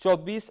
24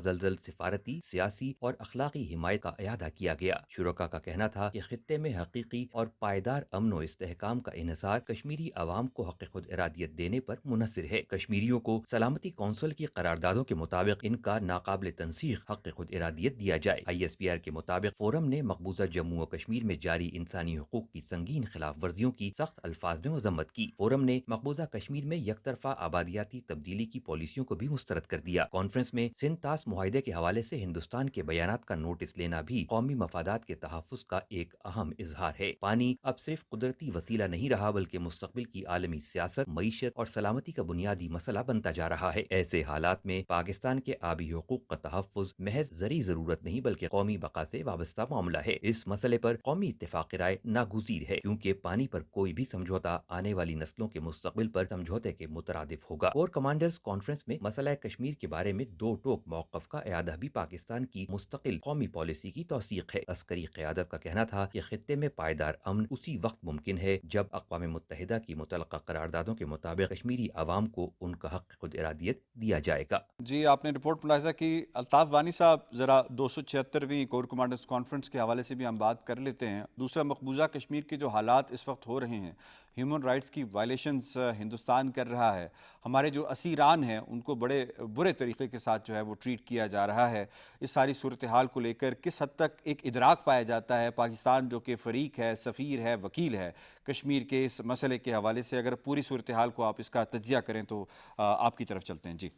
متزلزل سفارتی، سیاسی اور اخلاقی حمایت کا اعادہ کیا گیا۔ شرکا کا کہنا تھا کہ خطے میں حقیقی اور پائیدار امن و استحکام کا انحصار کشمیری عوام کو حق خود ارادیت دینے پر منحصر ہے۔ کشمیریوں کو سلامتی کونسل کی قراردادوں کے مطابق ان کا ناقابل تنسیق حق خود ارادیت دیا جائے۔ ISPR کے مطابق فورم نے مقبوضہ جموں و کشمیر میں جاری انسانی حقوق کی سنگین خلاف ورزیوں کی سخت الفاظ میں مذمت کی۔ فورم نے مقبوضہ کشمیر میں یک طرفہ آبادیاتی تبدیلی کی پالیسیوں کو بھی مسترد کر دیا۔ کانفرنس میں سندھ طاس معاہدے کے حوالے سے ہندوستان کے بیانات کا نوٹس لینا بھی قومی مفادات کے تحفظ کا ایک اہم اظہار ہے۔ پانی اب صرف قدرتی وسیلہ نہیں رہا بلکہ مستقبل کی عالمی سیاست، معیشت اور سلامتی کا بنیادی مسئلہ بنتا جا رہا ہے۔ ایسے حالات میں پاکستان کے آبی حقوق کا تحفظ محض زرعی ضرورت نہیں بلکہ قومی بقا سے وابستہ معاملہ ہے۔ اس مسئلے پر قومی اتفاق رائے ناگزیر ہے کیونکہ پانی پر کوئی بھی سمجھوتہ آنے والی نسلوں کے مستقبل پر سمجھوتے کے مترادف ہوگا۔ کور کمانڈرز کانفرنس میں مسئلہ کشمیر کے بارے میں دو ٹوک موقف کا اعادہ بھی پاکستان کی مستقل قومی پالیسی کی توثیق ہے۔ عسکری قیادت کا کہنا تھا کہ خطے میں پائیدار امن اسی وقت ممکن ہے جب اقوام متحدہ کی متعلقہ قراردادوں کے مطابق کشمیری عوام کو ان کا حق خود ارادیت دیا جائے گا۔ جی، آپ نے رپورٹ ملاحظہ کی۔ الطاف وانی صاحب، ذرا 276ویں کور کمانڈرز کانفرنس کے حوالے سے بھی ہم بات کر لیتے ہیں۔ دوسرا، مقبوضہ کشمیر کے جو حالات اس وقت ہو رہے ہیں، ہیومن رائٹس کی وائلیشنز ہندوستان کر رہا ہے، ہمارے جو اسیران ہیں ان کو بڑے برے طریقے کے ساتھ جو ہے وہ ٹریٹ کیا جا رہا ہے، اس ساری صورتحال کو لے کر کس حد تک ایک ادراک پایا جاتا ہے پاکستان جو کہ فریق ہے، سفیر ہے، وکیل ہے کشمیر کے اس مسئلے کے حوالے سے؟ اگر پوری صورتحال کو آپ اس کا تجزیہ کریں تو آپ کی طرف چلتے ہیں۔ جی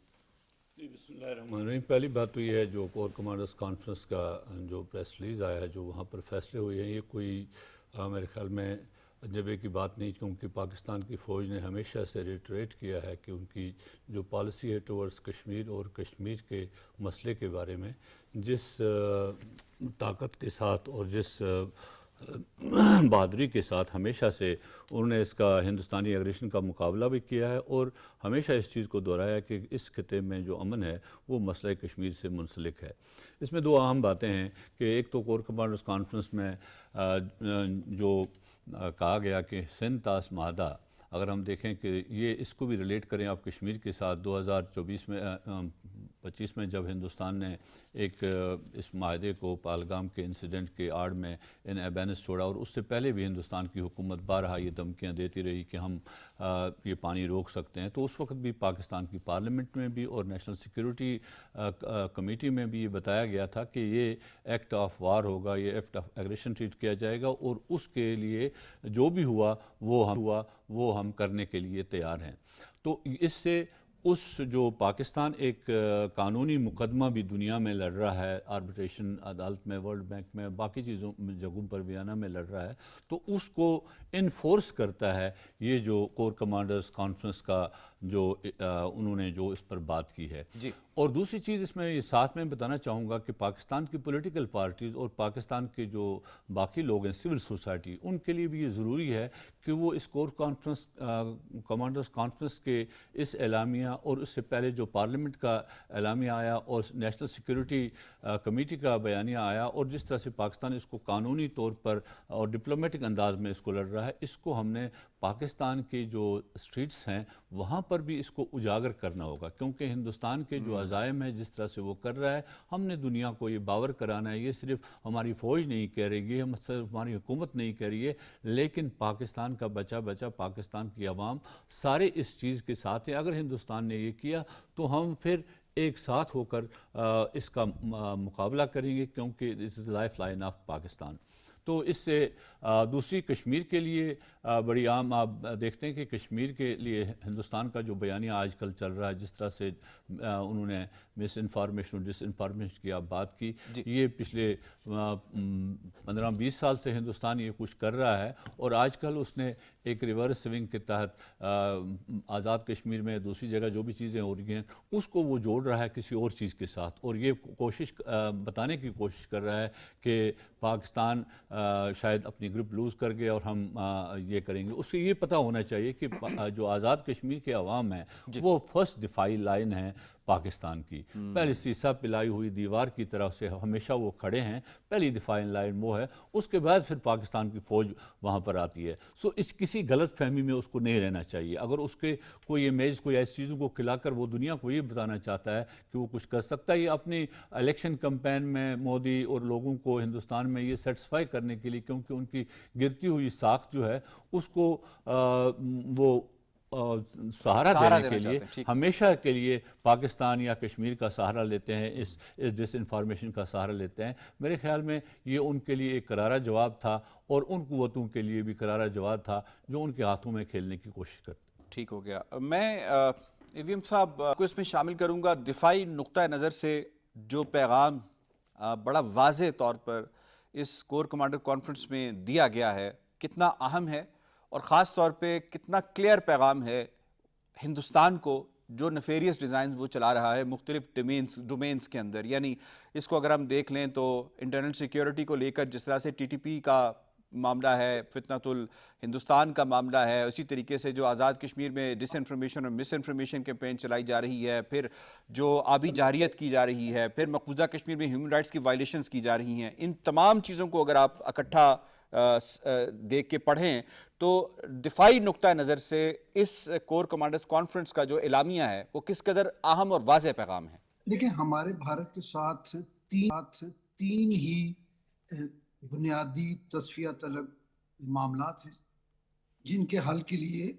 بسم اللہ الرحمن الرحیم۔ پہلی بات تو یہ ہے جو کور کمانڈرز کانفرنس کا جو پریس ریلیز آیا ہے، جو وہاں پر فیصلے ہوئے ہیں، یہ کوئی میرے خیال میں عجبے کی بات نہیں، کیونکہ پاکستان کی فوج نے ہمیشہ سے ریٹریٹ کیا ہے کہ ان کی جو پالیسی ہے ٹورڈز کشمیر اور کشمیر کے مسئلے کے بارے میں جس طاقت کے ساتھ اور جس بہادری کے ساتھ ہمیشہ سے انہوں نے اس کا ہندوستانی اگریشن کا مقابلہ بھی کیا ہے، اور ہمیشہ اس چیز کو دہرایا کہ اس خطے میں جو امن ہے وہ مسئلہ کشمیر سے منسلک ہے۔ اس میں دو اہم باتیں ہیں کہ ایک تو کور کمانڈرز کانفرنس میں جو کہا گیا کہ سندھ طاس معاہدہ، اگر ہم دیکھیں کہ یہ اس کو بھی ریلیٹ کریں آپ کشمیر کے ساتھ، 2025 میں جب ہندوستان نے ایک اس معاہدے کو پہلگام کے انسیڈنٹ کے آڑ میں ان ایبینس چھوڑا، اور اس سے پہلے بھی ہندوستان کی حکومت بارہا یہ دھمکیاں دیتی رہی کہ ہم یہ پانی روک سکتے ہیں، تو اس وقت بھی پاکستان کی پارلیمنٹ میں بھی اور نیشنل سیکیورٹی کمیٹی میں بھی یہ بتایا گیا تھا کہ یہ ایکٹ آف وار ہوگا، یہ ایکٹ آف ایگریشن ٹریٹ کیا جائے گا، اور اس کے لیے جو بھی ہوا وہ ہم کرنے کے لیے تیار ہیں۔ تو اس سے جو پاکستان ایک قانونی مقدمہ بھی دنیا میں لڑ رہا ہے، آربیٹریشن عدالت میں، ورلڈ بینک میں، باقی جگہوں پر ویانا میں لڑ رہا ہے، تو اس کو انفورس کرتا ہے یہ جو کور کمانڈرز کانفرنس کا جو انہوں نے جو اس پر بات کی ہے۔ جی، اور دوسری چیز اس میں یہ ساتھ میں بتانا چاہوں گا کہ پاکستان کی پولیٹیکل پارٹیز اور پاکستان کے جو باقی لوگ ہیں سول سوسائٹی، ان کے لیے بھی یہ ضروری ہے کہ وہ اس کور کمانڈرز کانفرنس کے اس اعلامیہ اور اس سے پہلے جو پارلیمنٹ کا اعلامیہ آیا اور نیشنل سیکیورٹی کمیٹی کا بیانیہ آیا، اور جس طرح سے پاکستان اس کو قانونی طور پر اور ڈپلومیٹک انداز میں اس کو لڑ رہا ہے، اس کو ہم نے پاکستان کے جو اسٹریٹس ہیں وہاں پر بھی اس کو اجاگر کرنا ہوگا، کیونکہ ہندوستان کے جو عزائم ہے جس طرح سے وہ کر رہا ہے، ہم نے دنیا کو یہ باور کرانا ہے۔ یہ صرف ہماری فوج نہیں کہہ رہی ہے، صرف ہماری حکومت نہیں کہہ رہی ہے، لیکن پاکستان کا بچہ پاکستان کی عوام سارے اس چیز کے ساتھ ہیں۔ اگر ہندوستان نے یہ کیا تو ہم پھر ایک ساتھ ہو کر اس کا مقابلہ کریں گے، کیونکہ this is lifeline of Pakistan. تو اس سے دوسری کشمیر کے لیے بڑی عام آپ دیکھتے ہیں کہ کشمیر کے لیے ہندوستان کا جو بیانیہ آج کل چل رہا ہے، جس طرح سے انہوں نے مس انفارمیشن اور ڈس انفارمیشن کی آپ بات کی، یہ پچھلے 15-20 سال سے ہندوستان یہ کچھ کر رہا ہے، اور آج کل اس نے ایک ریورس سوئنگ کے تحت آزاد کشمیر میں دوسری جگہ جو بھی چیزیں ہو رہی ہیں اس کو وہ جوڑ رہا ہے کسی اور چیز کے ساتھ، اور یہ کوشش بتانے کی کوشش کر رہا ہے کہ پاکستان شاید اپنی گرپ لوز کر گئے اور ہم یہ کریں گے۔ اس سے یہ پتہ ہونا چاہیے کہ جو آزاد کشمیر کے عوام ہیں وہ فرسٹ دفاعی لائن ہیں پاکستان کی. پہلے سیسا پلائی ہوئی دیوار کی طرف سے ہمیشہ وہ کھڑے ہیں, پہلی دفاعی لائن وہ ہے, اس کے بعد پھر پاکستان کی فوج وہاں پر آتی ہے. سو اس کسی غلط فہمی میں اس کو نہیں رہنا چاہیے. اگر اس کے کوئی امیج کوئی ایسی چیزوں کو کھلا کر وہ دنیا کو یہ بتانا چاہتا ہے کہ وہ کچھ کر سکتا ہے, یہ اپنی الیکشن کمپین میں مودی اور لوگوں کو ہندوستان میں یہ سیٹسفائی کرنے کے لیے, کیونکہ ان کی گرتی ہوئی ساخت جو ہے اس کو وہ سہارا دینے کے لیے ہمیشہ کے لیے پاکستان یا کشمیر کا سہارا لیتے ہیں, اس ڈس انفارمیشن کا سہارا لیتے ہیں. میرے خیال میں یہ ان کے لیے ایک کرارا جواب تھا, اور ان قوتوں کے لیے بھی کرارا جواب تھا جو ان کے ہاتھوں میں کھیلنے کی کوشش کرتے. ٹھیک ہو گیا. میں ایویم صاحب کو اس میں شامل کروں گا. دفاعی نقطہ نظر سے جو پیغام بڑا واضح طور پر اس کور کمانڈر کانفرنس میں دیا گیا ہے, کتنا اہم ہے, اور خاص طور پہ کتنا کلیئر پیغام ہے ہندوستان کو جو نیفیریس ڈیزائنز وہ چلا رہا ہے مختلف ڈومینز کے اندر. یعنی اس کو اگر ہم دیکھ لیں تو انٹرنل سیکیورٹی کو لے کر جس طرح سے ٹی ٹی پی کا معاملہ ہے, فتنۃ الہندوستان کا معاملہ ہے, اسی طریقے سے جو آزاد کشمیر میں ڈس انفارمیشن اور مس انفارمیشن کیمپین چلائی جا رہی ہے, پھر جو آبی جارحیت کی جا رہی ہے, پھر مقبوضہ کشمیر میں ہیومن رائٹس کی وائلیشنز کی جا رہی ہیں, ان تمام چیزوں کو اگر آپ اکٹھا دیکھ کے پڑھیں تو دفاعی نقطہ نظر سے اس کور کمانڈرز کانفرنس کا جو اعلامیہ ہے وہ کس قدر اہم اور واضح پیغام ہے. دیکھیں, ہمارے بھارت کے ساتھ تین ہی بنیادی تصفیہ طلب معاملات ہیں جن کے حل کے لیے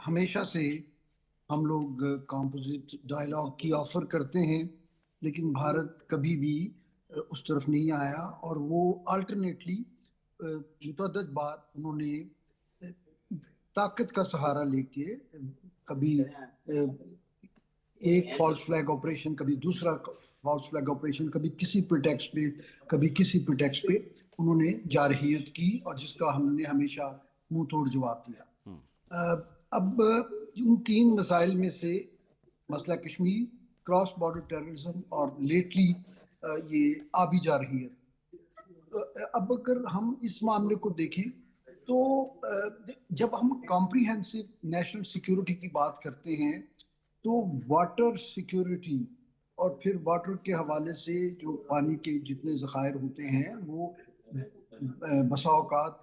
ہمیشہ سے ہم لوگ کمپوزٹ ڈائیلاگ کی آفر کرتے ہیں, لیکن بھارت کبھی بھی اس طرف نہیں آیا. اور وہ الٹرنیٹلی متعدد بار انہوں نے طاقت کا سہارا لے کے کبھی ایک فالس فلیگ آپریشن, کبھی دوسرا فالس فلیگ آپریشن, کبھی کسی پریٹیکسٹ پہ کبھی کسی پریٹیکسٹ پہ انہوں نے جارحیت کی, اور جس کا ہم نے ہمیشہ منہ توڑ جواب دیا. اب ان تین مسائل میں سے مسئلہ کشمیر, کراس بارڈر ٹیررزم, اور لیٹلی یہ آبی جارحیت. اب اگر ہم اس معاملے کو دیکھیں تو جب ہم کمپریہنسو نیشنل سیکیورٹی کی بات کرتے ہیں تو واٹر سیکیورٹی اور پھر واٹر کے حوالے سے جو پانی کے جتنے ذخائر ہوتے ہیں وہ بسا اوقات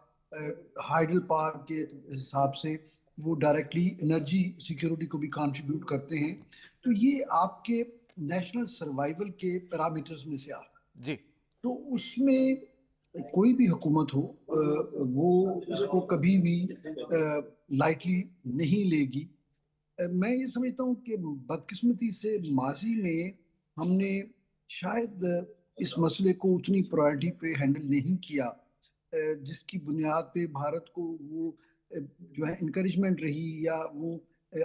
ہائیڈل پاور کے حساب سے وہ ڈائریکٹلی انرجی سیکیورٹی کو بھی کنٹریبیوٹ کرتے ہیں. تو یہ آپ کے نیشنل سروائیول کے پیرامیٹرز میں سے آ جی. تو اس میں کوئی بھی حکومت ہو وہ اس کو کبھی بھی لائٹلی نہیں لے گی. میں یہ سمجھتا ہوں کہ بدقسمتی سے ماضی میں ہم نے شاید اس مسئلے کو اتنی پرائرٹی پہ ہینڈل نہیں کیا, جس کی بنیاد پہ بھارت کو وہ جو ہے انکریجمنٹ رہی, یا وہ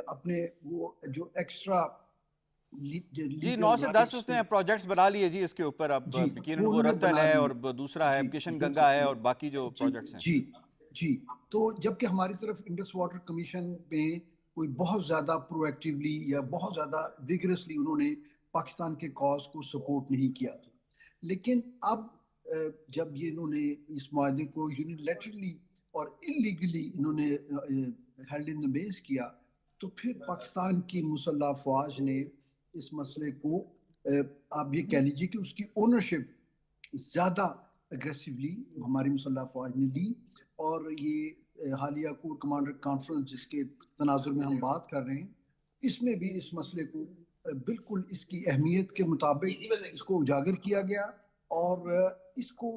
اپنے وہ جو ایکسٹرا جی 9 سے 10 اس نے پروجیکٹس بنا لیے جی اس کے اوپر. اب یقیناً وہ رتل ہے اور دوسرا ہے کشن گنگا ہے اور باقی جو پروجیکٹس ہیں. جی تو جبکہ ہماری طرف انڈس واٹر کمیشن میں کوئی بہت زیادہ پرو ایکٹیولی یا بہت زیادہ ویگرسلی انہوں نے پاکستان کے کاز کو سپورٹ نہیں کیا تھا. لیکن اب جب یہ انہوں نے اس معاہدے کو یونیلیٹرلی اور انلیگلی انہوں نے ہیلڈ ان دی بیس کیا, تو پھر پاکستان کی مسلح افواج نے اس مسئلے کو آپ یہ کہہ لیجیے کہ اس کی اونرشپ زیادہ اگریسیولی ہماری مسلح افواج نے لی. اور یہ حالیہ کور کمانڈر کانفرنس جس کے تناظر میں ہم بات کر رہے ہیں, اس میں بھی اس مسئلے کو بالکل اس کی اہمیت کے مطابق اس کو اجاگر کیا گیا. اور اس کو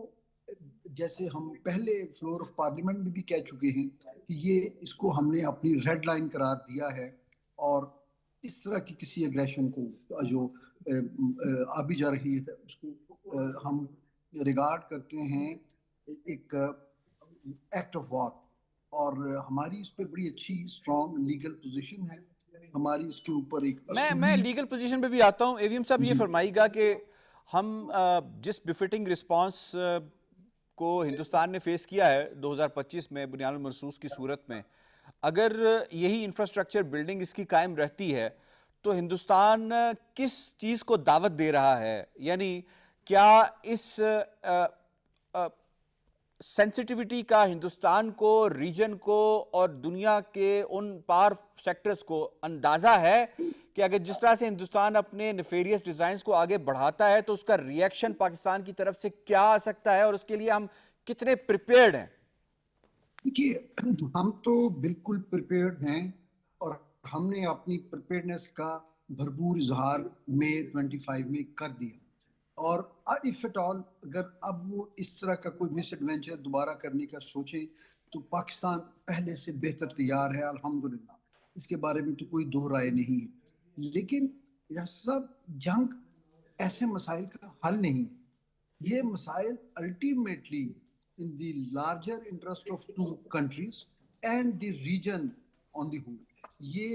جیسے ہم پہلے فلور آف پارلیمنٹ میں بھی کہہ چکے ہیں کہ یہ اس کو ہم نے اپنی ریڈ لائن قرار دیا ہے, اور اس طرح کی کسی اگریشن کو جو آبی جا رہی ہے اس کو ہم ریگارڈ کرتے ہیں ایک ایکٹ آف وار. اور ہماری اس پہ بڑی اچھی اسٹرانگ لیگل پوزیشن ہے ہماری اس کے اوپر. ایک میں لیگل پوزیشن پہ بھی آتا ہوں. ایویم صاحب یہ فرمائیے گا کہ ہم جس بفٹنگ رسپانس کو ہندوستان نے فیس کیا ہے 2025 میں بنیاد المرصوص کی صورت میں, اگر یہی انفراسٹرکچر بلڈنگ اس کی قائم رہتی ہے تو ہندوستان کس چیز کو دعوت دے رہا ہے؟ یعنی کیا اس سینسٹیوٹی کا ہندوستان کو، ریجن کو اور دنیا کے ان پار سیکٹرز کو اندازہ ہے کہ اگر جس طرح سے ہندوستان اپنے نیفیریس ڈیزائنز کو آگے بڑھاتا ہے تو اس کا ریئیکشن پاکستان کی طرف سے کیا آ سکتا ہے اور اس کے لیے ہم کتنے پریپیئرڈ ہیں؟ دیکھیے، ہم تو بالکل پریپیئرڈ ہیں اور ہم نے اپنی پریپیئرڈنس کا بھرپور اظہار مئی 25 میں کر دیا، اور اف ایٹ آل اگر اب وہ اس طرح کا کوئی مس ایڈونچر دوبارہ کرنے کا سوچے تو پاکستان پہلے سے بہتر تیار ہے الحمدللہ، اس کے بارے میں تو کوئی دو رائے نہیں ہے۔ لیکن یہ سب جنگ ایسے مسائل کا حل نہیں ہے، یہ مسائل ultimately in the larger interest of two countries and the region on the whole، یہ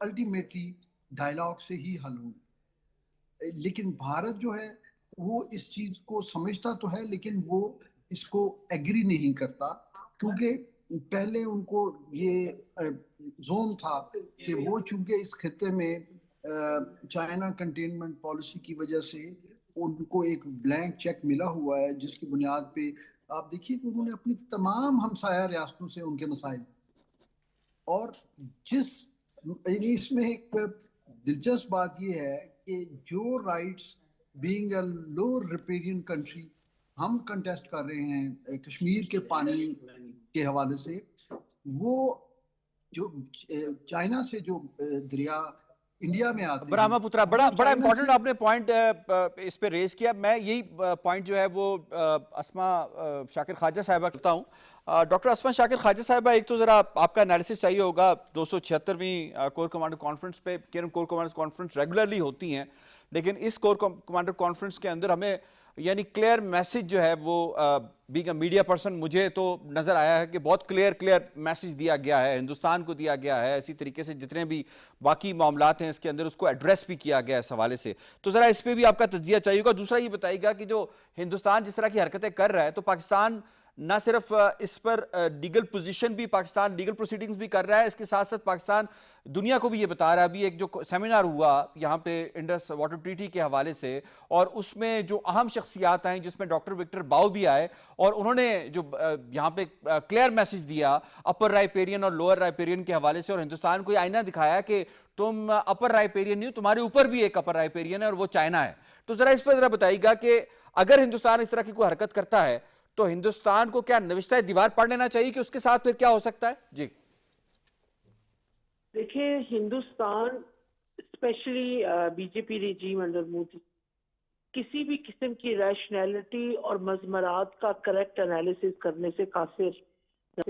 الٹیمیٹلی ڈائلاگ سے ہی حل ہوگی۔ لیکن بھارت جو ہے وہ اس چیز کو سمجھتا تو ہے لیکن وہ اس کو ایگری نہیں کرتا، کیونکہ پہلے ان کو یہ زون تھا کہ وہ چونکہ اس خطے میں چائنا کنٹینمنٹ پالیسی کی وجہ سے ان کو ایک بلینک چیک ملا ہوا ہے، جس کی بنیاد پہ آپ دیکھیے کہ انہوں نے اپنی تمام ہمسایہ ریاستوں سے ان کے مسائل، اور جس یعنی اس میں ایک دلچسپ بات یہ ہے کہ جو rights being a low riparian country ہم کنٹیسٹ کر رہے ہیں کشمیر کے پانی کے حوالے سے، وہ جو چائنا سے جو دریا انڈیا میں آتے ہیں، برہما پترا، بڑا چائنا امپورٹنٹ سے آپ نے پوائنٹ اس پہ ریز کیا۔ میں یہی پوائنٹ جو ہے وہ اسما شاکر خواجہ صاحبہ کرتا ہوں۔ ڈاکٹر اسما شاکر خواجہ صاحبہ، ایک تو ذرا آپ کا انالیسس چاہیے ہوگا 276ویں کور کمانڈر کانفرنس پہ، کور کمانڈر کانفرنس ریگولرلی ہوتی ہیں، لیکن اس کور کمانڈر کانفرنس کے اندر ہمیں یعنی کلیئر میسج جو ہے وہ بینگ اے میڈیا پرسن مجھے تو نظر آیا ہے کہ بہت کلیئر میسج دیا گیا ہے، ہندوستان کو دیا گیا ہے، اسی طریقے سے جتنے بھی باقی معاملات ہیں اس کے اندر اس کو ایڈریس بھی کیا گیا ہے اس حوالے سے۔ تو ذرا اس پہ بھی آپ کا تجزیہ چاہیے گا۔ دوسرا یہ بتائیے گا کہ جو ہندوستان جس طرح کی حرکتیں کر رہا ہے تو پاکستان نہ صرف اس پر لیگل پوزیشن بھی، پاکستان لیگل پروسیڈنگز بھی کر رہا ہے، اس کے ساتھ ساتھ پاکستان دنیا کو بھی یہ بتا رہا ہے۔ ابھی ایک جو سیمینار ہوا یہاں پہ انڈس واٹر ٹریٹی کے حوالے سے، اور اس میں جو اہم شخصیات آئیں جس میں ڈاکٹر وکٹر باؤ بھی آئے، اور انہوں نے جو یہاں پہ کلیئر میسج دیا اپر رائپیرین اور لوور رائپیرین کے حوالے سے، اور ہندوستان کو یہ آئینہ دکھایا کہ تم اپر رائپیرین نہیں ہو، تمہارے اوپر بھی ایک اپر رائپیرین ہے اور وہ چائنا ہے۔ تو ذرا اس پہ ذرا بتائیے گا کہ اگر ہندوستان اس طرح کی کوئی حرکت کرتا ہے تو ہندوستان کو کیا نوشتہ دیوار پڑھ لینا چاہیے کہ اس کے ساتھ پھر کیا ہو سکتا ہے؟ جی دیکھیں، ہندوستان اسپیشلی بی جے پی ریجیم انڈر مودی کسی بھی قسم کی ریشنلٹی اور مضمرات کا کریکٹ انالیسس کرنے سے قاصر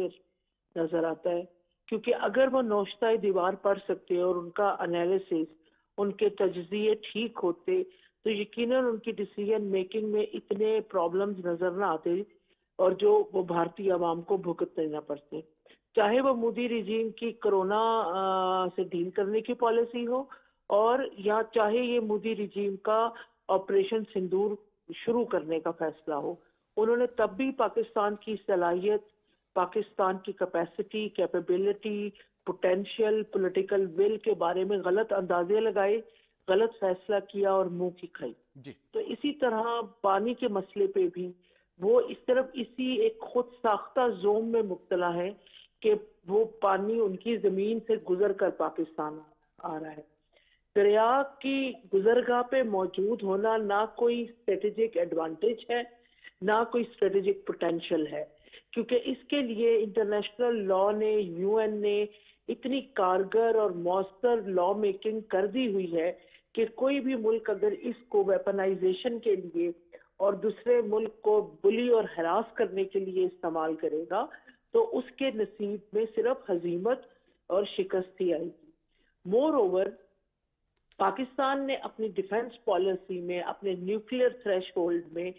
نظر آتا ہے، کیونکہ اگر وہ نوشتہ دیوار پڑھ سکتے اور ان کا انالیسس، ان کے تجزیے ٹھیک ہوتے تو یقیناً ان کی ڈیسیژن میکنگ میں اتنے پرابلمز نظر نہ آتے اور جو وہ بھارتی عوام کو بھگتنے نہ پڑتے، چاہے وہ مودی رجیم کی کرونا سے ڈیل کرنے کی پالیسی ہو، اور یا چاہے یہ مودی رجیم کا آپریشن سندور شروع کرنے کا فیصلہ ہو۔ انہوں نے تب بھی پاکستان کی صلاحیت، پاکستان کی capacity, capability, potential, political will کے بارے میں غلط اندازے لگائے، غلط فیصلہ کیا اور منہ کی کھائی۔ جی تو اسی طرح پانی کے مسئلے پہ بھی وہ اس طرف اسی ایک خود ساختہ زوم میں مبتلا ہے کہ وہ پانی ان کی زمین سے گزر کر پاکستان آ رہا ہے۔ دریا کی گزرگاہ پہ موجود ہونا نہ کوئی اسٹریٹجک ایڈوانٹیج ہے، نہ کوئی اسٹریٹجک پوٹینشیل ہے، کیونکہ اس کے لیے انٹرنیشنل لا نے، یو این نے اتنی کارگر اور مؤثر لا میکنگ کر دی ہوئی ہے کہ کوئی بھی ملک اگر اس کو ویپنائزیشن کے لیے اور دوسرے ملک کو بلی اور ہراس کرنے کے لیے استعمال کرے گا تو اس کے نصیب میں صرف ہزیمت اور شکست ہی آئے گی۔ مور اوور، پاکستان نے اپنی ڈیفنس پالیسی میں، اپنے نیوکلیئر تھریش ہولڈ میں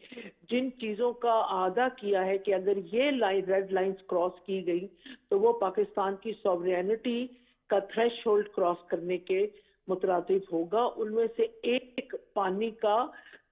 جن چیزوں کا اعادہ کیا ہے کہ اگر یہ ریڈ لائنز کراس کی گئی تو وہ پاکستان کی سوورینٹی کا تھریش ہولڈ کراس کرنے کے مترادف ہوگا، ان میں سے ایک پانی کا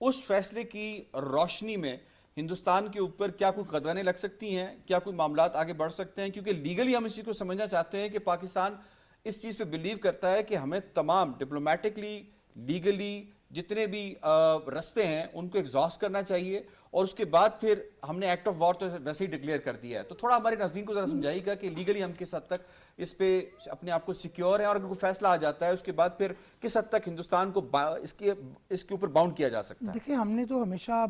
اس فیصلے کی روشنی میں ہندوستان کے اوپر کیا کوئی قدغنیں لگ سکتی ہیں, کیا کوئی معاملات آگے بڑھ سکتے ہیں؟ کیونکہ لیگلی ہم اس چیز کو سمجھنا چاہتے ہیں کہ پاکستان اس چیز پہ بلیو کرتا ہے کہ ہمیں تمام ڈپلومیٹکلی لیگلی جتنے بھی رستے ہیں ان کو ایگزاسٹ کرنا چاہیے, اور اس کے بعد پھر ہم نے ایکٹ آف وار تو ویسے ہی ڈکلیئر کر دیا ہے. تو تھوڑا ہمارے ناظرین کو ذرا سمجھائیے گا کہ لیگلی ہم کس حد تک اس پہ اپنے آپ کو سیکیور ہیں, اور اگر کوئی فیصلہ آ جاتا ہے اس کے بعد پھر کس حد تک ہندوستان کو اس کے اوپر باؤنڈ کیا جا سکتا ہے؟ دیکھیں, ہم نے تو ہمیشہ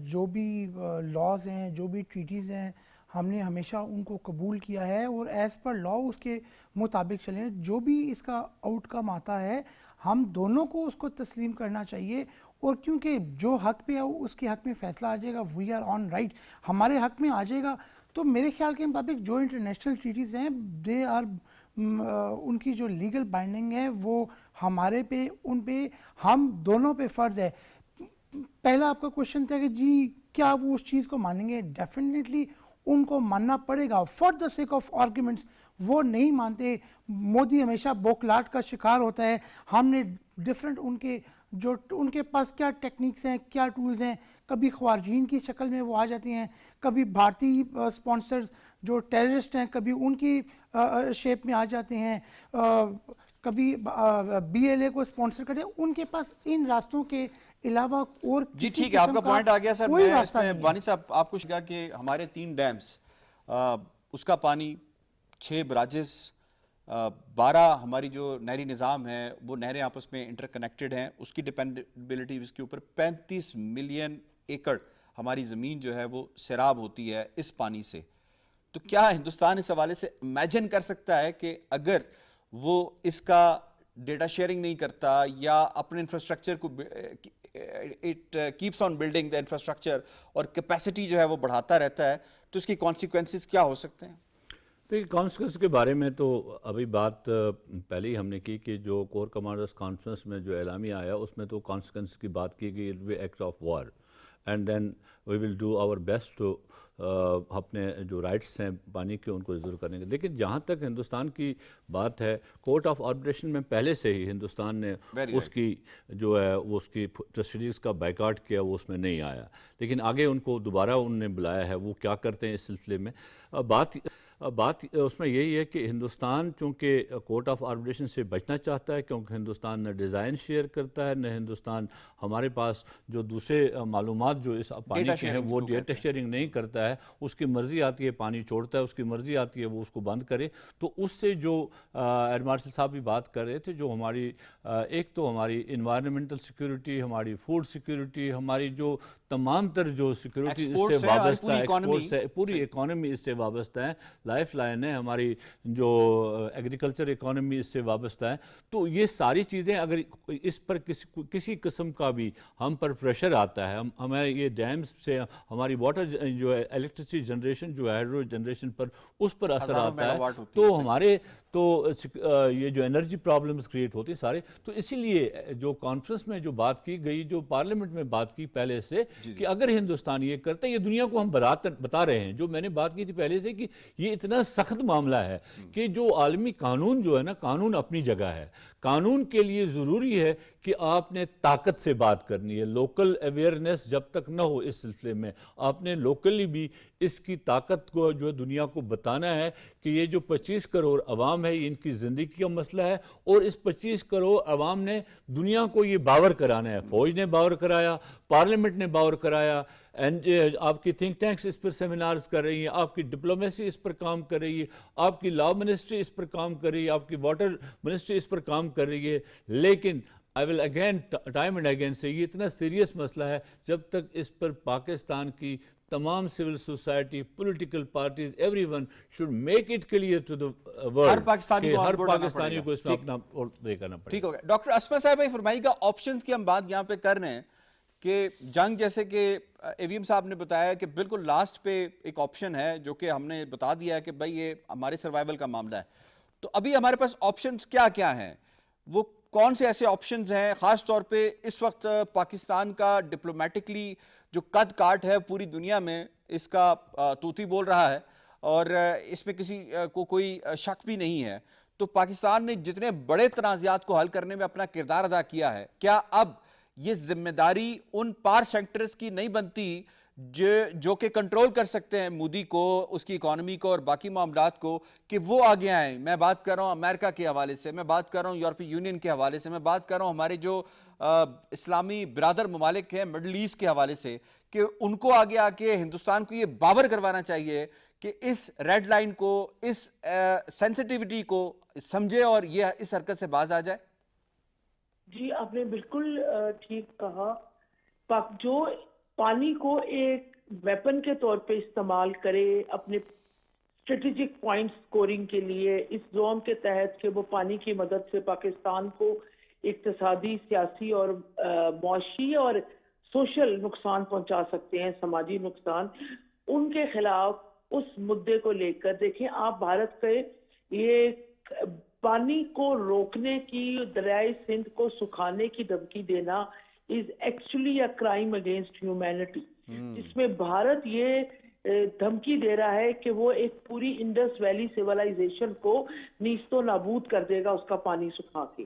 جو بھی لاز ہیں, جو بھی ٹریٹیز ہیں, ہم نے ہمیشہ ان کو قبول کیا ہے اور ایز پر لا اس کے مطابق چلیں. جو بھی اس کا آؤٹ کم آتا ہے ہم دونوں کو اس کو تسلیم کرنا چاہیے, اور کیونکہ جو حق پہ ہے اس کے حق میں فیصلہ آ جائے گا, وی آر آن رائٹ, ہمارے حق میں آ جائے گا. تو میرے خیال کے مطابق جو انٹرنیشنل ٹریٹیز ہیں دے آر ان کی جو لیگل بائنڈنگ ہے وہ ہمارے پہ, ان پہ, ہم دونوں پہ فرض ہے. پہلا آپ کا کوشچن تھا کہ جی کیا وہ اس چیز کو مانیں گے؟ ڈیفینیٹلی ان کو ماننا پڑے گا for the sake of arguments. وہ نہیں مانتے. مودی ہمیشہ بوکلاٹ کا شکار ہوتا ہے. ہم نے ڈفرینٹ ان کے پاس کیا ٹیکنیکس ہیں, کیا ٹولز ہیں, کبھی خوارجین کی شکل میں وہ آ جاتے ہیں, کبھی بھارتی سپانسرز جو ٹیررسٹ ہیں کبھی ان کی شیپ میں آ جاتے ہیں, کبھی بی ایل اے کو سپانسر کرتے ہیں. ان کے پاس ان راستوں کے علاوہ اور جی ٹھیک ہے, آپ کا پوائنٹ آ گیا سر. میں اس میں وانی صاحب آپ کو کہا کہ ہمارے 3 ڈیمز, اس کا پانی 6 براجز, 12 ہماری جو نہری نظام ہے وہ نہریں آپس میں انٹر کنیکٹڈ ہیں, اس کی ڈیپینڈیبلٹی اس کے اوپر 35 ملین ایکڑ ہماری زمین جو ہے وہ سیراب ہوتی ہے اس پانی سے. تو کیا ہندوستان اس حوالے سے امیجن کر سکتا ہے کہ اگر وہ اس کا ڈیٹا شیئرنگ نہیں کرتا یا اپنے انفراسٹرکچر کو it keeps on building the infrastructure اور کیپیسٹی جو ہے وہ بڑھاتا رہتا ہے, تو اس کی کانسیکوینسز کیا ہو سکتے ہیں؟ دیکھیے, کانسیکوینس کے بارے میں تو ابھی بات پہلے ہی ہم نے کی کہ جو کور کمانڈرز کانفرنس میں جو اعلامیہ آیا اس میں تو کانسیکوینس کی بات کی گئی, it will be act of war and then we will do our best to اپنے جو رائٹس ہیں پانی کے ان کو ضرور کرنے کے. لیکن جہاں تک ہندوستان کی بات ہے, کورٹ آف آربٹریشن میں پہلے سے ہی ہندوستان نے اس کی جو ہے وہ اس کی پروسیڈرز کا بائیکاٹ کیا, وہ اس میں نہیں آیا. لیکن آگے ان کو دوبارہ ان نے بلایا ہے, وہ کیا کرتے ہیں اس سلسلے میں. بات اس میں یہی ہے کہ ہندوستان چونکہ کورٹ آف آربٹریشن سے بچنا چاہتا ہے, کیونکہ ہندوستان نہ ڈیزائن شیئر کرتا ہے, نہ ہندوستان ہمارے پاس جو دوسرے معلومات جو اس پانی کے ہیں وہ ڈیٹا شیئرنگ نہیں کرتا ہے. اس کی مرضی آتی ہے پانی چھوڑتا ہے, اس کی مرضی آتی ہے وہ اس کو بند کرے. تو اس سے جو ایئر مارشل صاحب بھی بات کر رہے تھے, جو ہماری ایک تو ہماری انوائرمنٹل سیکیورٹی, ہماری فوڈ سیکیورٹی, ہماری جو تمام تر جو سیکیورٹی اس سے وابستہ ہے, پوری اکانومی اس سے وابستہ ہے, لائف لائن ہے ہماری, جو ایگریکلچر اکانومی اس سے وابستہ ہے. تو یہ ساری چیزیں اگر اس پر کسی قسم کا بھی ہم پر پریشر آتا ہے, ہمارے یہ ڈیمز سے ہماری واٹر جو ہے الیکٹریسٹی جنریشن جو ہے ہائیڈرو جنریشن پر اس پر اثر آتا ہے, تو ہمارے تو یہ جو انرجی پرابلمز کریٹ ہوتی سارے. تو اسی لیے جو کانفرنس میں جو بات کی گئی, جو پارلیمنٹ میں بات کی پہلے سے, کہ اگر ہندوستان یہ کرتا ہے, یہ دنیا کو ہم بتا رہے ہیں, جو میں نے بات کی تھی پہلے سے, کہ یہ اتنا سخت معاملہ ہے کہ جو عالمی قانون جو ہے نا, قانون اپنی جگہ ہے, قانون کے لیے ضروری ہے کہ آپ نے طاقت سے بات کرنی ہے. لوکل اویئرنیس جب تک نہ ہو اس سلسلے میں, آپ نے لوکلی بھی اس کی طاقت کو جو دنیا کو بتانا ہے کہ یہ جو 25 کروڑ عوام ہے, ان کی زندگی کا مسئلہ ہے, اور اس 25 کروڑ عوام نے دنیا کو یہ باور کرانا ہے. فوج نے باور کرایا, پارلیمنٹ نے باور کرایا, اینڈ آپ کی تھنک ٹینکس اس پر سیمینارز کر رہی ہیں, آپ کی ڈپلومیسی اس پر کام کر رہی ہے, آپ کی لا منسٹری اس پر کام کر رہی ہے, آپ کی واٹر منسٹری اس پر کام کر رہی ہے. لیکن I will again time and again say, یہ اتنا سیریس مسئلہ ہے, جب تک اس پر پاکستان کی تمام civil society, political parties, everyone should make it clear to the world, ہر پاکستانی کو اس میں اپنا پلے کرنا پڑے. ٹھیک ہو گیا. ڈاکٹر اسما صاحب فرمائیے گا, آپشنز کی ہم بات یہاں پہ کر رہے ہیں کہ جنگ, جیسے کہ ایویم صاحب نے بتایا کہ بالکل لاسٹ پہ ایک آپشن ہے جو کہ ہم نے بتا دیا ہے کہ بھائی یہ ہمارے سروائیول کا معاملہ ہے. تو ابھی ہمارے پاس آپشنز کیا کیا ہیں, وہ کون سے ایسے آپشنز ہیں, خاص طور پہ اس وقت پاکستان کا ڈپلومیٹکلی جو قد کاٹ ہے پوری دنیا میں, اس کا توتی بول رہا ہے, اور اس میں کسی کو کوئی شک بھی نہیں ہے. تو پاکستان نے جتنے بڑے تنازعات کو حل کرنے میں اپنا کردار ادا کیا ہے, کیا اب یہ ذمہ داری ان پار سیکٹرز کی نہیں بنتی جو کہ کنٹرول کر سکتے ہیں مودی کو، اس کی اکانومی کو اور باقی معاملات کو، کہ وہ آگے آئیں؟ میں بات کر رہا ہوں امریکہ کے حوالے سے، میں بات کر رہا ہوں یورپی یونین کے حوالے سے، میں بات کر رہا ہوں ہمارے جو اسلامی برادر ممالک ہیں مڈل ایسٹ کے حوالے سے، کہ ان کو آگے آ کے ہندوستان کو یہ باور کروانا چاہیے کہ اس ریڈ لائن کو، اس سینسٹیوٹی کو سمجھے اور یہ اس حرکت سے باز آ جائے۔ جی آپ نے بالکل ٹھیک کہا۔ جو پانی کو ایک ویپن کے طور پہ استعمال کرے اپنے اسٹریٹجک پوائنٹ سکورنگ کے لیے اس زون کے تحت، کہ وہ پانی کی مدد سے پاکستان کو اقتصادی، سیاسی اور معاشی اور سوشل نقصان پہنچا سکتے ہیں، سماجی نقصان، ان کے خلاف اس مدعے کو لے کر دیکھیں آپ، بھارت کے یہ پانی کو روکنے کی، دریائے سندھ کو سکھانے کی دھمکی دینا is actually a crime against humanity, جس میں بھارت یہ دھمکی دے رہا ہے کہ وہ ایک پوری انڈس ویلی سیولائزیشن کو نیست و نابود کر دے گا اس کا پانی سکھا کے۔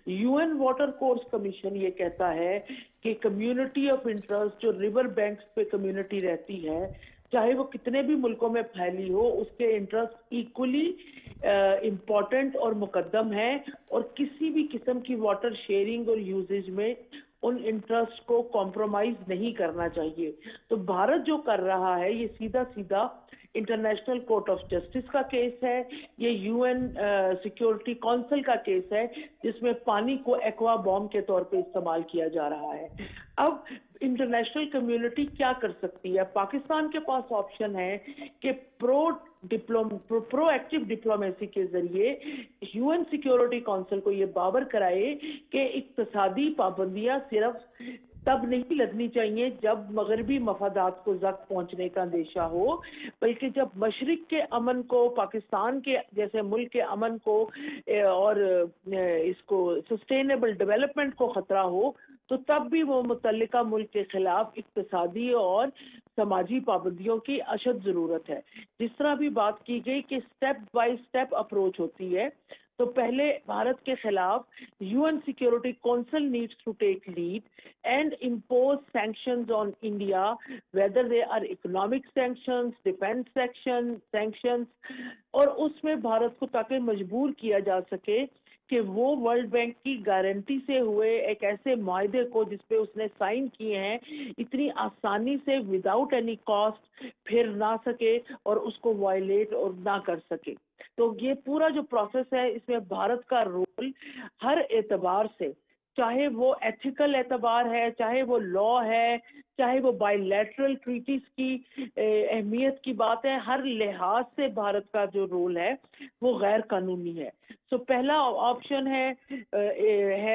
U N water course commission یہ کہتا ہے کہ کمیونٹی آف انٹرسٹ، جو ریور بینکس پہ کمیونٹی رہتی ہے، چاہے وہ کتنے بھی ملکوں میں پھیلی ہو، اس کے انٹرسٹ ایکولی امپورٹنٹ اور مقدم ہے، اور کسی بھی قسم کی واٹر شیئرنگ اور یوزیج میں ان انٹرسٹ کو کمپرومائز نہیں کرنا چاہیے۔ تو بھارت جو کر رہا ہے یہ سیدھا سیدھا انٹرنیشنل کورٹ آف جسٹس کا کیس ہے، یہ یو این سیکیورٹی کونسل کا کیس ہے، جس میں پانی کو ایکوا بوم کے طور پہ استعمال کیا جا رہا ہے۔ اب انٹرنیشنل کمیونٹی کیا کر سکتی ہے؟ پاکستان کے پاس آپشن ہے کہ پرو ایکٹیو ڈپلومیسی کے ذریعے یو این سیکیورٹی کونسل کو یہ باور کرائے کہ اقتصادی پابندیاں صرف تب نہیں لگنی چاہیے جب مغربی مفادات کو زخم پہنچنے کا اندیشہ ہو، بلکہ جب مشرق کے امن کو، پاکستان کے جیسے ملک کے امن کو اور اس کو سسٹینیبل ڈیولپمنٹ کو خطرہ ہو، تو تب بھی وہ متعلقہ ملک کے خلاف اقتصادی اور سماجی پابندیوں کی اشد ضرورت ہے۔ جس طرح بھی بات کی گئی کہ سٹیپ بائی سٹیپ اپروچ ہوتی ہے، تو پہلے بھارت کے خلاف U N security council needs to take lead and impose sanctions on India, whether they are economic sanctions, defence sanctions, اور اس میں بھارت کو تاکہ مجبور کیا جا سکے کہ وہ ورلڈ بینک کی گارنٹی سے ہوئے ایک ایسے معاہدے کو جس پہ اس نے سائن کیے ہیں، اتنی آسانی سے وداؤٹ اینی کاسٹ پھر نہ سکے اور اس کو وائلیٹ اور نہ کر سکے۔ تو یہ پورا جو پروسیس ہے، اس میں بھارت کا رول ہر اعتبار سے، چاہے وہ ایتھیکل اعتبار ہے، چاہے وہ لا ہے، چاہے وہ بائی لیٹرل ٹریٹیز کی اہمیت کی بات ہے، ہر لحاظ سے بھارت کا جو رول ہے وہ غیر قانونی ہے۔ سو پہلا آپشن ہے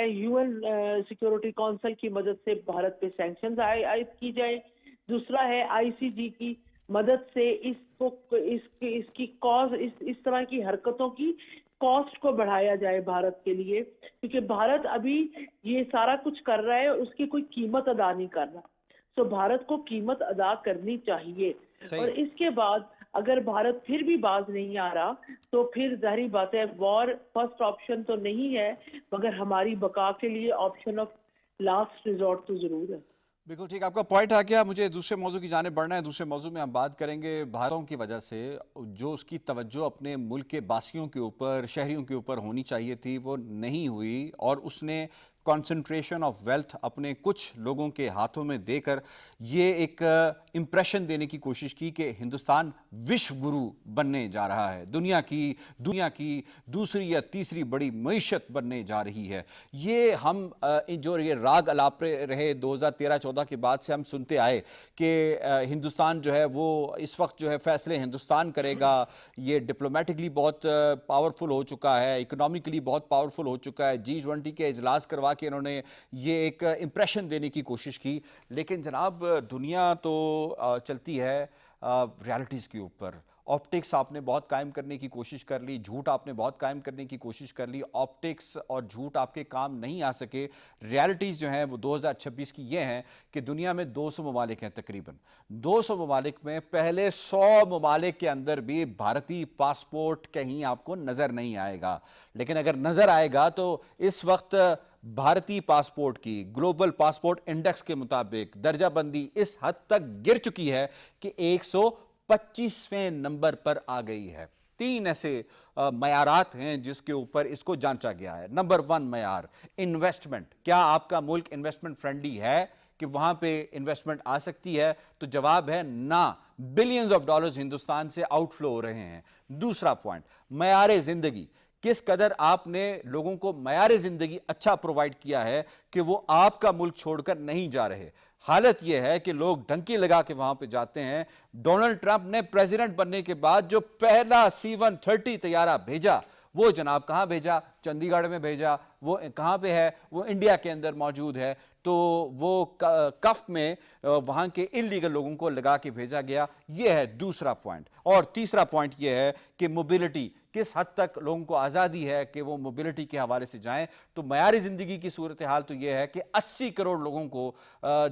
یو این سیکیورٹی کونسل کی مدد سے بھارت پہ سینکشنز عائد کی جائے۔ دوسرا ہے آئی سی جی کی مدد سے اس طرح کی حرکتوں کی کاسٹ کو بڑھایا جائے بھارت کے لیے، کیونکہ بھارت ابھی یہ سارا کچھ کر رہا ہے اور اس کی کوئی قیمت ادا نہیں کر رہا۔ تو بھارت کو قیمت ادا کرنی چاہیے، اور اس کے بعد اگر بھارت پھر بھی باز نہیں آ رہا تو پھر ظاہری بات ہے وار فرسٹ آپشن تو نہیں ہے، مگر ہماری بقا کے لیے آپشن آف لاسٹ ریزورٹ تو ضرور ہے۔ بالکل ٹھیک، آپ کا پوائنٹ آ گیا۔ مجھے دوسرے موضوع کی جانب بڑھنا ہے۔ دوسرے موضوع میں ہم بات کریں گے بھارتوں کی وجہ سے جو اس کی توجہ اپنے ملک کے باسیوں کے اوپر، شہریوں کے اوپر ہونی چاہیے تھی، وہ نہیں ہوئی، اور اس نے کنسنٹریشن آف ویلتھ اپنے کچھ لوگوں کے ہاتھوں میں دے کر یہ ایک امپریشن دینے کی کوشش کی کہ ہندوستان وشو گرو بننے جا رہا ہے، دنیا کی دوسری یا تیسری بڑی معیشت بننے جا رہی ہے۔ یہ ہم جو یہ راگ الاپے رہے 2013-14 کے بعد سے ہم سنتے آئے کہ ہندوستان جو ہے وہ اس وقت جو ہے فیصلے ہندوستان کرے گا، یہ ڈپلومیٹکلی بہت پاورفل ہو چکا ہے، اکنامکلی بہت پاورفل ہو چکا ہے، G20 کے اجلاس کروا کہ انہوں نے یہ ایک امپریشن دینے کی کوشش کی۔ لیکن جناب دنیا تو چلتی ہے ریالٹیز کے اوپر، آپٹکس آپ نے بہت قائم کرنے کی کوشش کر لی, جھوٹ آپ نے بہت قائم کرنے کی کوشش کر لی, آپٹکس اور جھوٹ آپ کے کام نہیں آ سکے. ریالٹیز جو ہیں وہ 2026 کی یہ ہیں کہ دنیا میں 200 ممالک ہیں تقریباً. 200 ممالک میں پہلے 100 ممالک کے اندر بھی بھارتی پاسپورٹ کہیں آپ کو نظر نہیں آئے گا. لیکن اگر نظر آئے گا تو اس وقت بھارتی پاسپورٹ کی گلوبل پاسپورٹ انڈیکس کے مطابق درجہ بندی اس حد تک گر چکی ہے کہ 125ویں نمبر پر آ گئی ہے. 3 ایسے معیارات ہیں جس کے اوپر اس کو جانچا گیا ہے. نمبر 1 معیار انویسٹمنٹ. کیا آپ کا ملک انویسٹمنٹ فرینڈلی ہے کہ وہاں پہ انویسٹمنٹ آ سکتی ہے؟ تو جواب ہے نہ. بلینز آف ڈالرز ہندوستان سے آؤٹ فلو ہو رہے ہیں. دوسرا پوائنٹ معیار زندگی. کس قدر آپ نے لوگوں کو معیار زندگی اچھا پرووائڈ کیا ہے کہ وہ آپ کا ملک چھوڑ کر نہیں جا رہے. حالت یہ ہے کہ لوگ ڈنکی لگا کے وہاں پہ جاتے ہیں. ڈونلڈ ٹرمپ نے پریزیڈنٹ بننے کے بعد جو پہلا C-130 طیارہ بھیجا وہ جناب کہاں بھیجا؟ چندی گڑھ میں بھیجا. وہ کہاں پہ ہے؟ وہ انڈیا کے اندر موجود ہے. تو وہ کف میں وہاں کے انلیگل لوگوں کو لگا کے بھیجا گیا. یہ ہے دوسرا پوائنٹ. اور تیسرا پوائنٹ یہ ہے کہ موبیلٹی. کس حد تک لوگوں کو آزادی ہے کہ وہ موبیلٹی کے حوالے سے جائیں. تو معیار زندگی کی صورتحال تو یہ ہے کہ 80 کروڑ لوگوں کو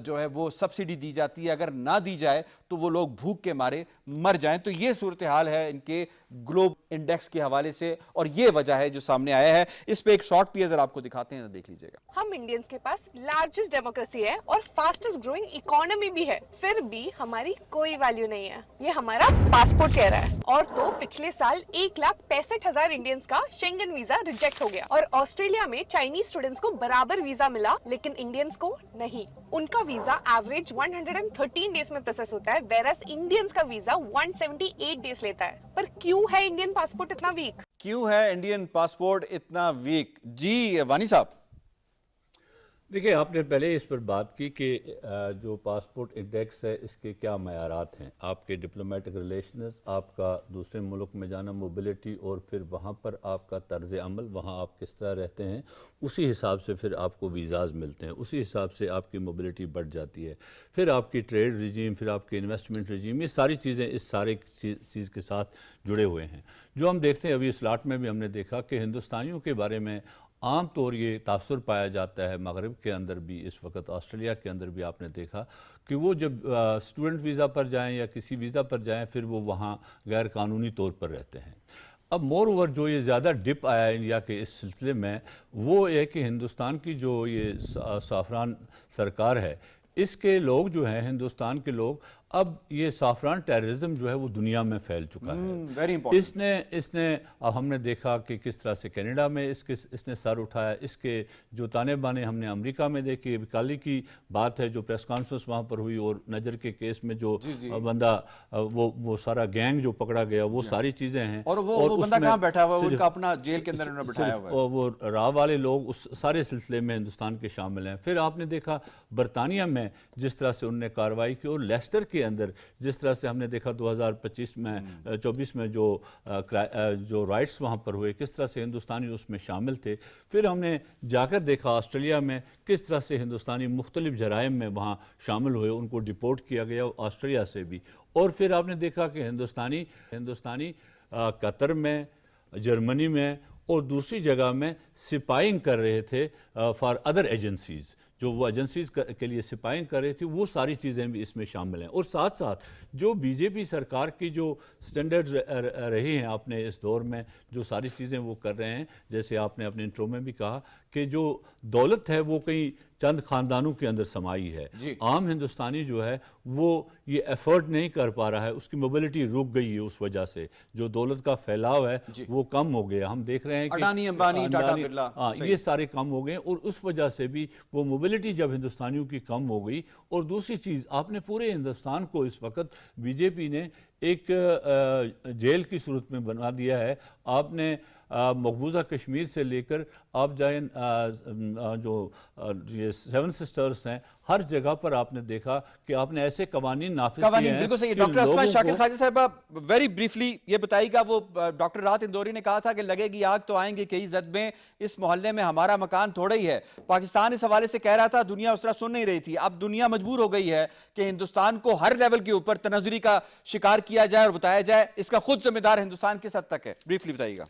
جو ہے وہ سبسڈی دی جاتی ہے. اگر نہ دی جائے تو وہ لوگ بھوک کے مارے مر جائیں. تو یہ صورتحال ہے ان کے گلوب انڈیکس کے حوالے سے, اور یہ وجہ ہے جو سامنے آیا ہے. اس پہ ایک شارٹ پیئر آپ کو دکھاتے ہیں, دیکھ لیجئے گا. ہم انڈینز کے پاس لارجسٹ ڈیموکریسی ہے اور فاسٹسٹ گروئنگ اکانومی بھی ہے, پھر بھی ہماری کوئی ویلیو نہیں ہے. یہ ہمارا پاسپورٹ کہہ رہا ہے. اور تو پچھلے سال 1,65,000 انڈینز کا شینگن ویزا ریجیکٹ ہو گیا, اور آسٹریلیا میں چائنیز اسٹوڈنٹس کو برابر ویزا ملا لیکن انڈینز کو نہیں. ان کا ویزا ایوریج 113 ڈیز میں پروسیس ہوتا ہے, ویرس انڈینز کا ویزا 178 ڈیز لیتا ہے. پر کیوں ہے انڈین پاسپورٹ اتنا ویک؟ کیوں ہے انڈین پاسپورٹ اتنا ویک؟ جی وانی صاحب. دیکھیں, آپ نے پہلے اس پر بات کی کہ جو پاسپورٹ انڈیکس ہے اس کے کیا معیارات ہیں. آپ کے ڈپلومیٹک ریلیشنز, آپ کا دوسرے ملک میں جانا, موبلٹی, اور پھر وہاں پر آپ کا طرز عمل, وہاں آپ کس طرح رہتے ہیں, اسی حساب سے پھر آپ کو ویزاز ملتے ہیں, اسی حساب سے آپ کی موبلٹی بڑھ جاتی ہے. پھر آپ کی ٹریڈ رجیم, پھر آپ کی انویسٹمنٹ رجیم, یہ ساری چیزیں اس سارے چیز کے ساتھ جڑے ہوئے ہیں. جو ہم دیکھتے ہیں ابھی اس لاٹ میں بھی ہم نے دیکھا کہ ہندوستانیوں کے بارے میں عام طور یہ تاثر پایا جاتا ہے, مغرب کے اندر بھی, اس وقت آسٹریلیا کے اندر بھی آپ نے دیکھا کہ وہ جب اسٹوڈنٹ ویزا پر جائیں یا کسی ویزا پر جائیں پھر وہ وہاں غیر قانونی طور پر رہتے ہیں. اب مور اوور جو یہ زیادہ ڈپ آیا ہے انڈیا کے اس سلسلے میں وہ ہے کہ ہندوستان کی جو یہ سافران سرکار ہے, اس کے لوگ جو ہیں, ہندوستان کے لوگ, اب یہ سافران ٹیررزم جو ہے وہ دنیا میں پھیل چکا ہے. اس نے اب ہم نے دیکھا کہ کس طرح سے کینیڈا میں اس نے سر اٹھایا. اس کے جو تانے بانے ہم نے امریکہ میں دیکھی. ابھی کل کی بات ہے جو پریس کانفرنس وہاں پر ہوئی, اور نجر کے کیس میں جو بندہ وہ سارا گینگ جو پکڑا گیا, وہ ساری چیزیں ہیں. اور وہ بندہ کہاں بیٹھا ہوا ہے؟ ان کا اپنا جیل کے اندر انہوں نے بٹھایا ہوا ہے. وہ راہ والے لوگ اس سارے سلسلے میں ہندوستان کے شامل ہیں. پھر آپ نے دیکھا برطانیہ میں جس طرح سے انہوں نے کارروائی کی, اور لیسٹر کے اندر جس طرح سے ہم نے دیکھا 2024 میں جو رائٹس وہاں پر ہوئے, کس طرح سے ہندوستانی اس میں شامل تھے. پھر ہم نے جا کر دیکھا آسٹریلیا میں کس طرح سے ہندوستانی مختلف جرائم میں وہاں شامل ہوئے, ان کو ڈیپورٹ کیا گیا آسٹریلیا سے بھی. اور پھر آپ نے دیکھا کہ ہندوستانی قطر میں, جرمنی میں اور دوسری جگہ میں سپائنگ کر رہے تھے فار ادر ایجنسیز, جو وہ ایجنسیز کے لیے سپائنگ کر رہی تھی. وہ ساری چیزیں بھی اس میں شامل ہیں. اور ساتھ ساتھ جو بی جے پی سرکار کی جو سٹینڈرڈ رہی ہیں آپ نے اس دور میں, جو ساری چیزیں وہ کر رہے ہیں, جیسے آپ نے اپنے انٹرو میں بھی کہا کہ جو دولت ہے وہ کئی چند خاندانوں کے اندر سمائی ہے. عام ہندوستانی جو ہے وہ یہ ایفرٹ نہیں کر پا رہا ہے, اس کی موبلٹی رک گئی ہے. اس وجہ سے جو دولت کا پھیلاؤ ہے وہ کم ہو گیا. ہم دیکھ رہے ہیں کہ اڈانی, امبانی, ٹاٹا, برلا, یہ سارے کم ہو گئے, اور اس وجہ سے بھی وہ موبلٹی جب ہندوستانیوں کی کم ہو گئی. اور دوسری چیز, آپ نے پورے ہندوستان کو اس وقت بی جے پی نے ایک جیل کی صورت میں بنا دیا ہے. آپ نے مقبوضہ کشمیر سے لے کر آپ جائیں جو یہ 7 سسٹرز ہیں, ہر جگہ پر آپ نے دیکھا کہ آپ نے ایسے قوانین نافذ کیے ہیں. بالکل صحیح. ڈاکٹر اسماء شاکر خواجہ صاحبہ ویری بریفلی یہ بتائیے گا, وہ ڈاکٹر رات اندوری نے کہا تھا کہ لگے گی آگ تو آئیں گے کئی زدبیں, اس محلے میں ہمارا مکان تھوڑا ہی ہے. پاکستان اس حوالے سے کہہ رہا تھا, دنیا اس طرح سن نہیں رہی تھی. اب دنیا مجبور ہو گئی ہے کہ ہندوستان کو ہر لیول کے اوپر تناظری کا شکار کیا جائے اور بتایا جائے اس کا خود ذمہ دار ہندوستان کس حد تک ہے؟ بریفلی بتائیے گا.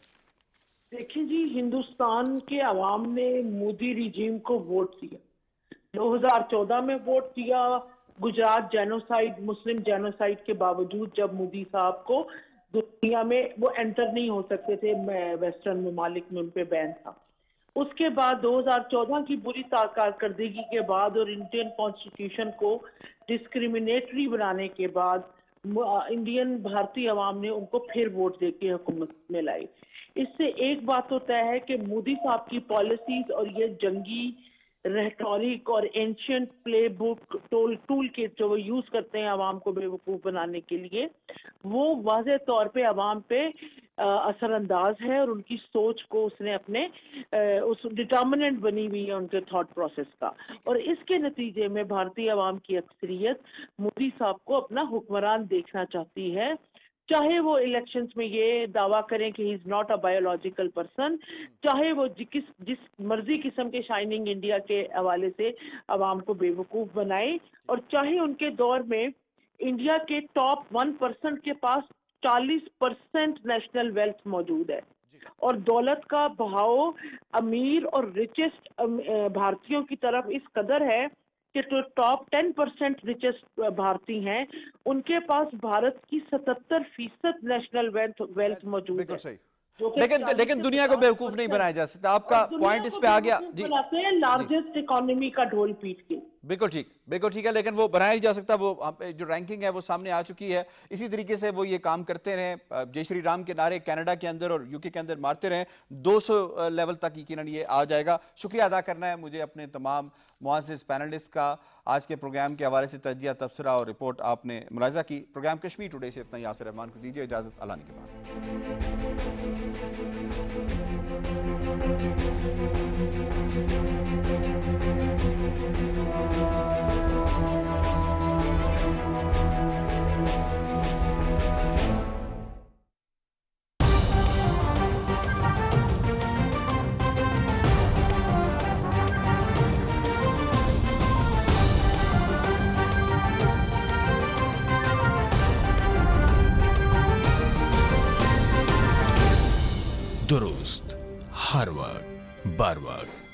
دیکھیں جی، ہندوستان کے عوام نے مودی ریجیم کو ووٹ دیا، 2014 میں ووٹ دیا. گجرات جینوسائیڈ، مسلم جینوسائیڈ کے باوجود جب مودی صاحب کو دنیا میں وہ انٹر نہیں ہو سکتے تھے، ویسٹرن ممالک میں ان پہ بین تھا. اس کے بعد 2014 کی بری کارکردگی کے بعد اور انڈین کانسٹیٹیوشن کو ڈسکریمنیٹری بنانے کے بعد انڈین بھارتی عوام نے ان کو پھر ووٹ دے کے حکومت میں لائی. اس سے ایک بات تو طے ہے کہ مودی صاحب کی پالیسیز اور یہ جنگی ریٹورک اور اینشنٹ پلے بک ٹول کے جو وہ یوز کرتے ہیں عوام کو بے وقوف بنانے کے لیے، وہ واضح طور پہ عوام پہ اثر انداز ہے، اور ان کی سوچ کو اس نے اپنے اس ڈٹرمننٹ بنی ہوئی ہے ان کے تھاٹ پروسیس کا. اور اس کے نتیجے میں بھارتی عوام کی اکثریت مودی صاحب کو اپنا حکمران دیکھنا چاہتی ہے، چاہے وہ الیکشنز میں یہ دعویٰ کریں کہ he is not a biological person, چاہے وہ جس مرضی قسم کے شائننگ انڈیا کے حوالے سے عوام کو بے وقوف بنائے، اور چاہے ان کے دور میں انڈیا کے ٹاپ 1% کے پاس 40% نیشنل ویلتھ موجود ہے، اور دولت کا بہاؤ امیر اور ریچسٹ بھارتیوں کی طرف اس قدر ہے کہ جو ٹاپ 10% ریچسٹ بھارتی ہیں ان کے پاس بھارت کی 77% نیشنل ویلتھ موجود ہے. بالکل صحیح. لیکن دنیا کو بیوقوف نہیں بنایا جا سکتا. آپ کا پوائنٹ اس پہ آ گیا جی. بناتے ہیں لارجسٹ اکانومی کا ڈھول پیٹ کے. بالکل ٹھیک ہے، لیکن وہ بنایا نہیں جا سکتا. وہ جو رینکنگ ہے وہ سامنے آ چکی ہے. اسی طریقے سے وہ یہ کام کرتے رہیں، جے شری رام کے نعرے کینیڈا کے اندر اور یو کے اندر مارتے رہیں، 200 لیول تک یقیناً یہ آ جائے گا. شکریہ ادا کرنا ہے مجھے اپنے تمام معزز پینلسٹ کا. آج کے پروگرام کے حوالے سے تجزیہ، تبصرہ اور رپورٹ آپ نے ملاحظہ کی. پروگرام کشمیر ٹوڈے سے اتنا. یاسر رحمان کو دیجیے اجازت. اللہ نے کے درست، ہر وقت، بر وقت.